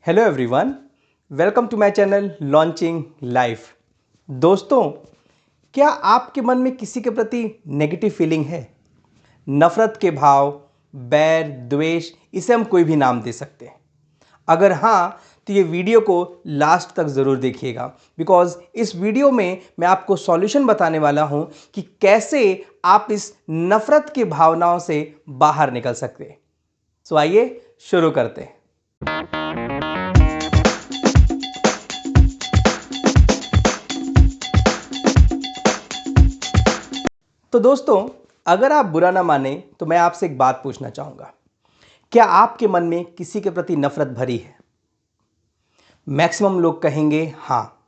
Hello everyone, welcome to my channel launching life. दोस्तों, क्या आपके मन में किसी के प्रति नेगेटिव फीलिंग है? नफरत के भाव, बैर, द्वेष, इसे हम कोई भी नाम दे सकते हैं। अगर हाँ, तो ये वीडियो को लास्ट तक ज़रूर देखिएगा, बिकॉज इस वीडियो में मैं आपको सॉल्यूशन बताने वाला हूं कि कैसे आप इस नफरत की भावनाओं से बाहर निकल सकते हैं। सो आइए शुरू करते हैं। तो दोस्तों, अगर आप बुरा ना माने तो मैं आपसे एक बात पूछना चाहूंगा। क्या आपके मन में किसी के प्रति नफरत भरी है? मैक्सिमम लोग कहेंगे हाँ,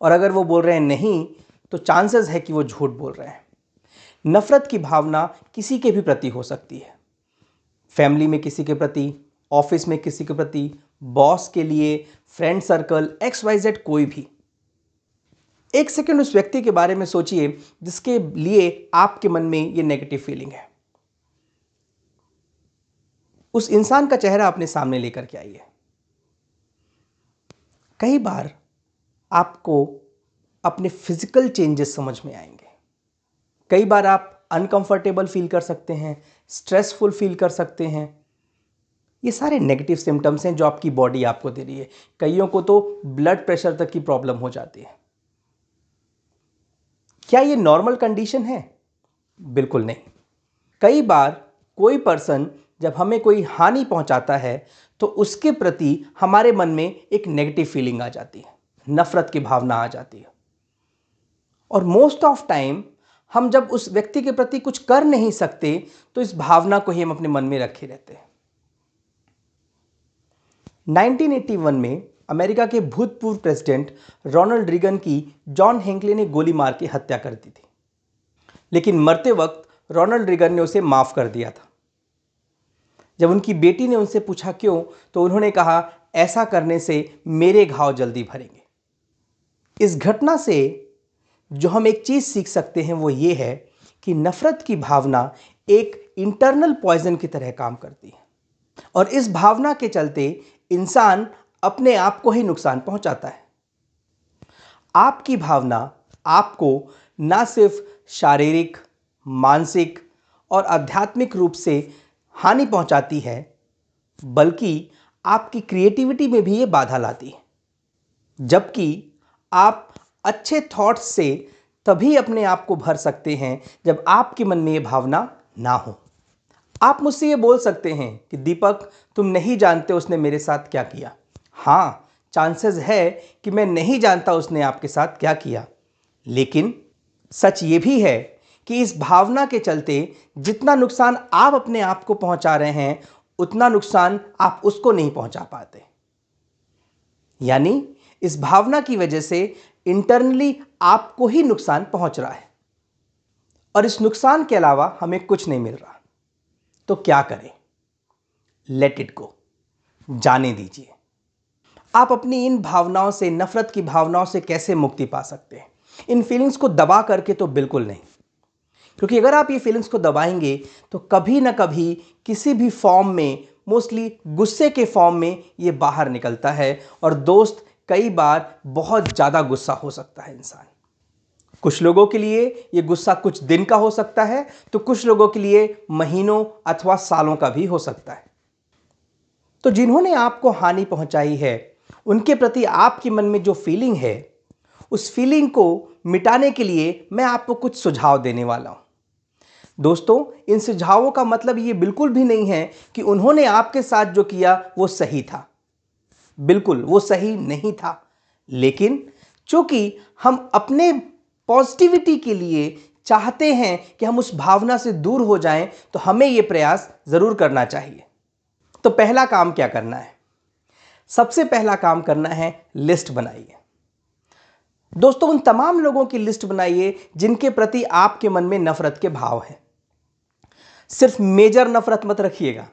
और अगर वो बोल रहे हैं नहीं तो चांसेस है कि वो झूठ बोल रहे हैं। नफरत की भावना किसी के भी प्रति हो सकती है। फैमिली में किसी के प्रति, ऑफिस में किसी के प्रति, बॉस के लिए, फ्रेंड सर्कल, XYZ, कोई भी। एक सेकंड उस व्यक्ति के बारे में सोचिए जिसके लिए आपके मन में ये नेगेटिव फीलिंग है। उस इंसान का चेहरा अपने सामने लेकर के आइए। कई बार आपको अपने फिजिकल चेंजेस समझ में आएंगे। कई बार आप अनकंफर्टेबल फील कर सकते हैं, स्ट्रेसफुल फील कर सकते हैं। ये सारे नेगेटिव सिम्टम्स हैं जो आपकी बॉडी आपको दे रही है। कईयों को तो ब्लड प्रेशर तक की प्रॉब्लम हो जाती है। क्या ये नॉर्मल कंडीशन है? बिल्कुल नहीं। कई बार कोई पर्सन जब हमें कोई हानि पहुंचाता है तो उसके प्रति हमारे मन में एक नेगेटिव फीलिंग आ जाती है, नफरत की भावना आ जाती है। और मोस्ट ऑफ टाइम हम जब उस व्यक्ति के प्रति कुछ कर नहीं सकते तो इस भावना को ही हम अपने मन में रखे रहते हैं। 1981 में अमेरिका के भूतपूर्व प्रेसिडेंट रोनाल्ड रीगन की जॉन हेंकले ने गोली मार के हत्या कर दी थी, लेकिन मरते वक्त रोनाल्ड रीगन ने उसे माफ कर दिया था। जब उनकी बेटी ने उनसे पूछा क्यों, तो उन्होंने कहा, ऐसा करने से मेरे घाव जल्दी भरेंगे। इस घटना से जो हम एक चीज सीख सकते हैं वो ये है कि नफरत की भावना एक इंटरनल पॉइजन की तरह काम करती है, और इस भावना के चलते इंसान अपने आप को ही नुकसान पहुंचाता है। आपकी भावना आपको ना सिर्फ शारीरिक, मानसिक और आध्यात्मिक रूप से हानि पहुंचाती है, बल्कि आपकी क्रिएटिविटी में भी ये बाधा लाती है। जबकि आप अच्छे थॉट्स से तभी अपने आप को भर सकते हैं जब आपके मन में ये भावना ना हो। आप मुझसे ये बोल सकते हैं कि दीपक, तुम नहीं जानते उसने मेरे साथ क्या किया। हाँ, चांसेस है कि मैं नहीं जानता उसने आपके साथ क्या किया, लेकिन सच ये भी है कि इस भावना के चलते जितना नुकसान आप अपने आप को पहुंचा रहे हैं, उतना नुकसान आप उसको नहीं पहुंचा पाते। यानी इस भावना की वजह से इंटरनली आपको ही नुकसान पहुंच रहा है, और इस नुकसान के अलावा हमें कुछ नहीं मिल रहा। तो क्या करें? लेट इट गो, जाने दीजिए। आप अपनी इन भावनाओं से, नफरत की भावनाओं से कैसे मुक्ति पा सकते हैं? इन फीलिंग्स को दबा करके तो बिल्कुल नहीं, क्योंकि अगर आप ये फीलिंग्स को दबाएंगे तो कभी ना कभी किसी भी फॉर्म में, मोस्टली गुस्से के फॉर्म में, ये बाहर निकलता है। और दोस्त, कई बार बहुत ज़्यादा गुस्सा हो सकता है इंसान। कुछ लोगों के लिए ये गुस्सा कुछ दिन का हो सकता है, तो कुछ लोगों के लिए महीनों अथवा सालों का भी हो सकता है। तो जिन्होंने आपको हानि पहुंचाई है, उनके प्रति आपके मन में जो फीलिंग है, उस फीलिंग को मिटाने के लिए मैं आपको कुछ सुझाव देने वाला हूं। दोस्तों, इन सुझावों का मतलब ये बिल्कुल भी नहीं है कि उन्होंने आपके साथ जो किया वो सही था। बिल्कुल वो सही नहीं था, लेकिन चूंकि हम अपने पॉजिटिविटी के लिए चाहते हैं कि हम उस भावना से दूर हो जाएं, तो हमें यह प्रयास जरूर करना चाहिए। तो पहला काम क्या करना है? सबसे पहला काम करना है, लिस्ट बनाइए। दोस्तों, उन तमाम लोगों की लिस्ट बनाइए जिनके प्रति आपके मन में नफरत के भाव हैं। सिर्फ मेजर नफरत मत रखिएगा,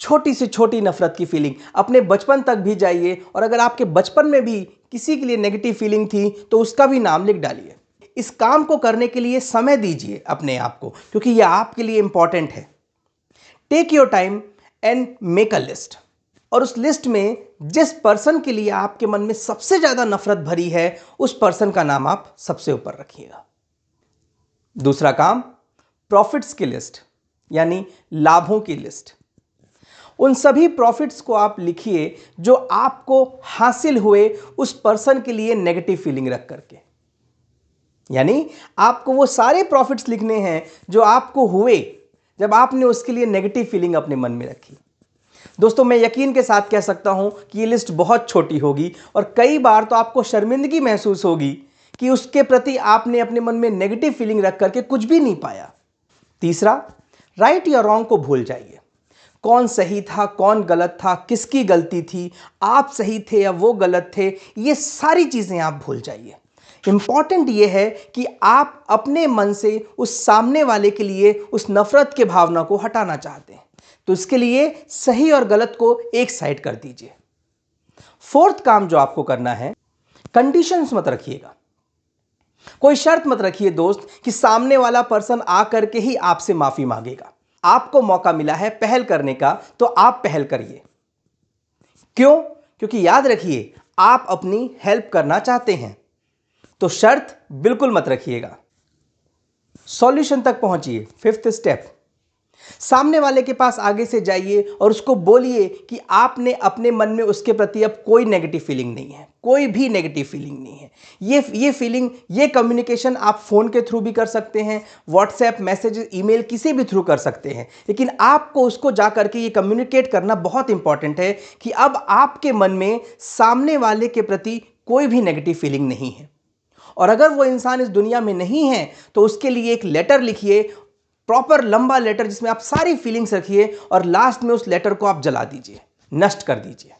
छोटी से छोटी नफरत की फीलिंग, अपने बचपन तक भी जाइए, और अगर आपके बचपन में भी किसी के लिए नेगेटिव फीलिंग थी तो उसका भी नाम लिख डालिए। इस काम को करने के लिए समय दीजिए अपने आप को, क्योंकि यह आपके लिए इंपॉर्टेंट है। Take your time and make a list. और उस लिस्ट में जिस पर्सन के लिए आपके मन में सबसे ज्यादा नफरत भरी है उस पर्सन का नाम आप सबसे ऊपर रखिएगा। दूसरा काम, प्रॉफिट्स की लिस्ट यानी लाभों की लिस्ट। उन सभी प्रॉफिट्स को आप लिखिए जो आपको हासिल हुए उस पर्सन के लिए नेगेटिव फीलिंग रख करके। यानी आपको वो सारे प्रॉफिट्स लिखने हैं जो आपको हुए जब आपने उसके लिए नेगेटिव फीलिंग अपने मन में रखी। दोस्तों, मैं यकीन के साथ कह सकता हूं कि ये लिस्ट बहुत छोटी होगी और कई बार तो आपको शर्मिंदगी महसूस होगी कि उसके प्रति आपने अपने मन में नेगेटिव फीलिंग रख करके कुछ भी नहीं पाया। तीसरा, राइट या रॉन्ग को भूल जाइए। कौन सही था, कौन गलत था, किसकी गलती थी, आप सही थे या वो गलत थे, ये सारी चीजें आप भूल जाइए। इंपॉर्टेंट ये है कि आप अपने मन से उस सामने वाले के लिए उस नफरत के भावना को हटाना चाहते हैं, तो इसके लिए सही और गलत को एक साइड कर दीजिए। फोर्थ काम जो आपको करना है, कंडीशंस मत रखिएगा। कोई शर्त मत रखिए दोस्त कि सामने वाला पर्सन आकर के ही आपसे माफी मांगेगा। आपको मौका मिला है पहल करने का, तो आप पहल करिए। क्यों? क्योंकि याद रखिए, आप अपनी हेल्प करना चाहते हैं, तो शर्त बिल्कुल मत रखिएगा। सॉल्यूशन तक पहुंचिए। फिफ्थ स्टेप, सामने वाले के पास आगे से जाइए और उसको बोलिए कि आपने अपने मन में उसके प्रति अब कोई नेगेटिव फीलिंग नहीं है, कोई भी नेगेटिव फीलिंग नहीं है। ये फीलिंग, ये कम्युनिकेशन आप फोन के थ्रू भी कर सकते हैं, व्हाट्सएप, मैसेज, ईमेल, किसी भी थ्रू कर सकते हैं, लेकिन आपको उसको जा करके ये कम्युनिकेट करना बहुत इंपॉर्टेंट है कि अब आपके मन में सामने वाले के प्रति कोई भी नेगेटिव फीलिंग नहीं है। और अगर वो इंसान इस दुनिया में नहीं है तो उसके लिए एक लेटर लिखिए, प्रॉपर लंबा लेटर जिसमें आप सारी फीलिंग्स रखिए और लास्ट में उस लेटर को आप जला दीजिए, नष्ट कर दीजिए।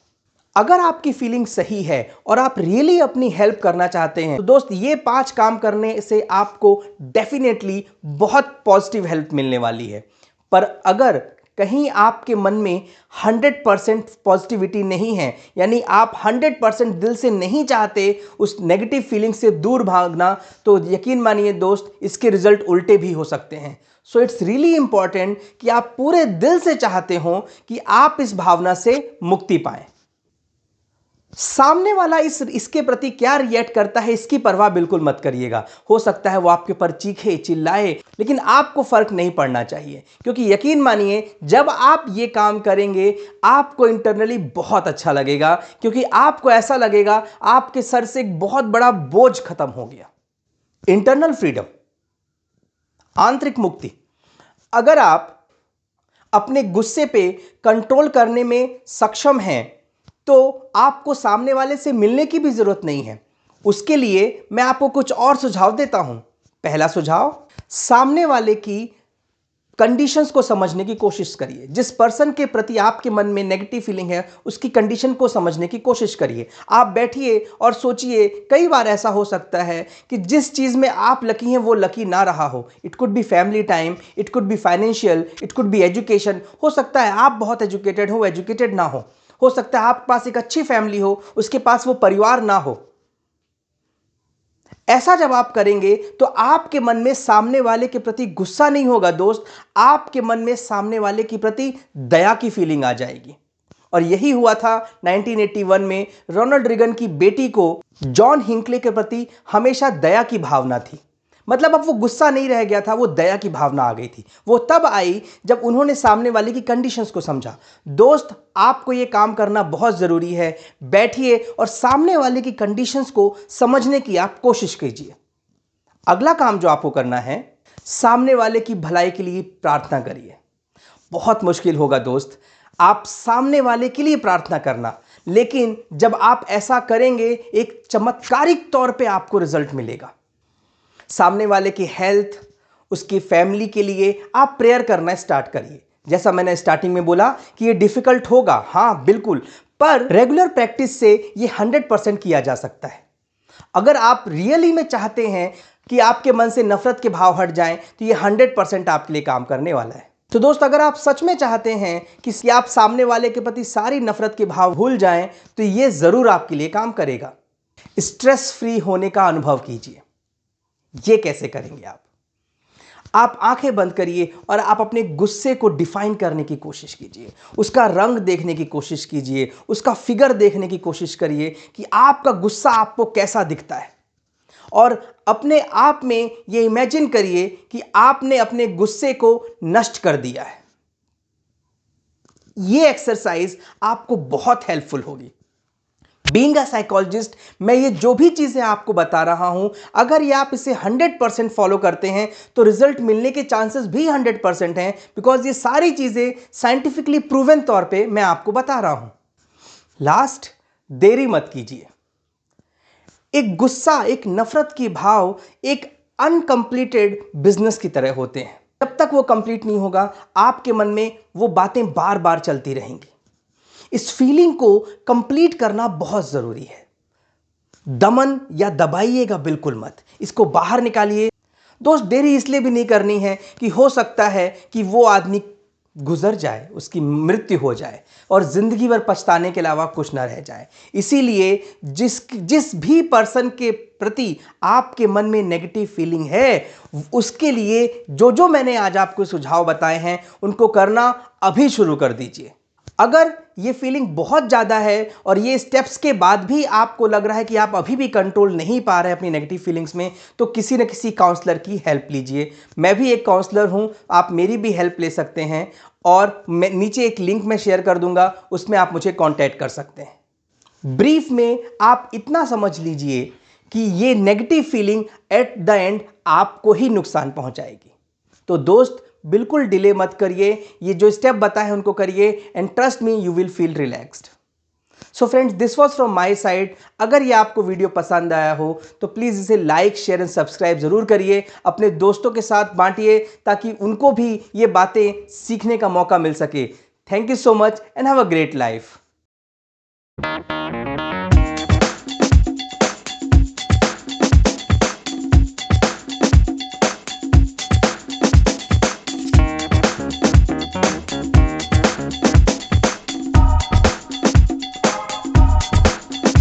अगर आपकी फीलिंग सही है और आप रियली अपनी हेल्प करना चाहते हैं तो दोस्त, ये 5 काम करने से आपको डेफिनेटली बहुत पॉजिटिव हेल्प मिलने वाली है। पर अगर कहीं आपके मन में 100% पॉजिटिविटी नहीं है, यानी आप 100% दिल से नहीं चाहते उस नेगेटिव फीलिंग से दूर भागना, तो यकीन मानिए दोस्त, इसके रिजल्ट उल्टे भी हो सकते हैं। सो इट्स रियली इंपॉर्टेंट कि आप पूरे दिल से चाहते हो कि आप इस भावना से मुक्ति पाएं। सामने वाला इसके प्रति क्या रिएक्ट करता है इसकी परवाह बिल्कुल मत करिएगा। हो सकता है वो आपके पर चीखे, चिल्लाए, लेकिन आपको फर्क नहीं पड़ना चाहिए, क्योंकि यकीन मानिए जब आप ये काम करेंगे आपको इंटरनली बहुत अच्छा लगेगा, क्योंकि आपको ऐसा लगेगा आपके सर से एक बहुत बड़ा बोझ खत्म हो गया। इंटरनल फ्रीडम, आंतरिक मुक्ति। अगर आप अपने गुस्से पे कंट्रोल करने में सक्षम हैं तो आपको सामने वाले से मिलने की भी जरूरत नहीं है। उसके लिए मैं आपको कुछ और सुझाव देता हूं। पहला सुझाव, सामने वाले की कंडीशंस को समझने की कोशिश करिए। जिस पर्सन के प्रति आपके मन में नेगेटिव फीलिंग है उसकी कंडीशन को समझने की कोशिश करिए। आप बैठिए और सोचिए। कई बार ऐसा हो सकता है कि जिस चीज में आप लकी हैं वो लकी ना रहा हो। It could be family time, it could be financial, it could be education. हो सकता है आप बहुत एजुकेटेड हो, एजुकेटेड ना हो सकता है आपके पास एक अच्छी फैमिली हो, उसके पास वो परिवार ना हो। ऐसा जब आप करेंगे तो आपके मन में सामने वाले के प्रति गुस्सा नहीं होगा दोस्त, आपके मन में सामने वाले के प्रति दया की फीलिंग आ जाएगी। और यही हुआ था 1981 में। रोनाल्ड रीगन की बेटी को जॉन हिंकले के प्रति हमेशा दया की भावना थी। मतलब अब वो गुस्सा नहीं रह गया था, वो दया की भावना आ गई थी। वो तब आई जब उन्होंने सामने वाले की कंडीशंस को समझा। दोस्त, आपको ये काम करना बहुत जरूरी है। बैठिए और सामने वाले की कंडीशंस को समझने की आप कोशिश कीजिए। अगला काम जो आपको करना है, सामने वाले की भलाई के लिए प्रार्थना करिए। बहुत मुश्किल होगा दोस्त आप सामने वाले के लिए प्रार्थना करना, लेकिन जब आप ऐसा करेंगे एक चमत्कारिक तौर पे आपको रिजल्ट मिलेगा। सामने वाले की हेल्थ, उसकी फैमिली के लिए आप प्रेयर करना स्टार्ट करिए। जैसा मैंने स्टार्टिंग में बोला कि ये डिफिकल्ट होगा, हां बिल्कुल, पर रेगुलर प्रैक्टिस से ये 100% किया जा सकता है। अगर आप रियली में चाहते हैं कि आपके मन से नफरत के भाव हट जाएं तो ये 100% आपके लिए काम करने वाला है। तो दोस्त, अगर आप सच में चाहते हैं कि आप सामने वाले के प्रति सारी नफरत के भाव भूल जाएं तो ये जरूर आपके लिए काम करेगा। स्ट्रेस फ्री होने का अनुभव कीजिए। ये कैसे करेंगे आप? आप आंखें बंद करिए और आप अपने गुस्से को डिफाइन करने की कोशिश कीजिए, उसका रंग देखने की कोशिश कीजिए, उसका फिगर देखने की कोशिश करिए कि आपका गुस्सा आपको कैसा दिखता है। और अपने आप में ये इमेजिन करिए कि आपने अपने गुस्से को नष्ट कर दिया है। ये एक्सरसाइज आपको बहुत हेल्पफुल होगी। बीइंग अ साइकोलॉजिस्ट, मैं ये जो भी चीजें आपको बता रहा हूं, अगर ये आप इसे 100% फॉलो करते हैं तो रिजल्ट मिलने के चांसेस भी 100% हैं, बिकॉज ये सारी चीजें साइंटिफिकली प्रूवन तौर पे मैं आपको बता रहा हूं। लास्ट, देरी मत कीजिए। एक गुस्सा, एक नफरत की भाव एक अनकंप्लीटेड बिजनेस की तरह होते हैं। जब तक वो कंप्लीट नहीं होगा, आपके मन में वो बातें बार बार चलती रहेंगी। इस फीलिंग को कंप्लीट करना बहुत जरूरी है। दमन या दबाइएगा बिल्कुल मत, इसको बाहर निकालिए। दोस्त, देरी इसलिए भी नहीं करनी है कि हो सकता है कि वो आदमी गुजर जाए, उसकी मृत्यु हो जाए और जिंदगी भर पछताने के अलावा कुछ ना रह जाए। इसीलिए जिस भी पर्सन के प्रति आपके मन में नेगेटिव फीलिंग है, उसके लिए जो जो मैंने आज आपको सुझाव बताए हैं उनको करना अभी शुरू कर दीजिए। अगर ये फीलिंग बहुत ज़्यादा है और ये स्टेप्स के बाद भी आपको लग रहा है कि आप अभी भी कंट्रोल नहीं पा रहे अपनी नेगेटिव फीलिंग्स में, तो किसी न किसी काउंसलर की हेल्प लीजिए। मैं भी एक काउंसलर हूं, आप मेरी भी हेल्प ले सकते हैं और मैं नीचे एक लिंक में शेयर कर दूंगा, उसमें आप मुझे कॉन्टैक्ट कर सकते हैं। ब्रीफ में आप इतना समझ लीजिए कि ये negative feeling at the end आपको ही नुकसान पहुंचाएगी। तो दोस्त, बिल्कुल डिले मत करिए, ये जो स्टेप बताए हैं उनको करिए and trust me, you will feel relaxed. So friends, this was from my side. अगर ये आपको वीडियो पसंद आया हो तो प्लीज़ इसे लाइक, शेयर एंड सब्सक्राइब जरूर करिए। अपने दोस्तों के साथ बांटिए ताकि उनको भी ये बातें सीखने का मौका मिल सके। Thank you so much and have a great life.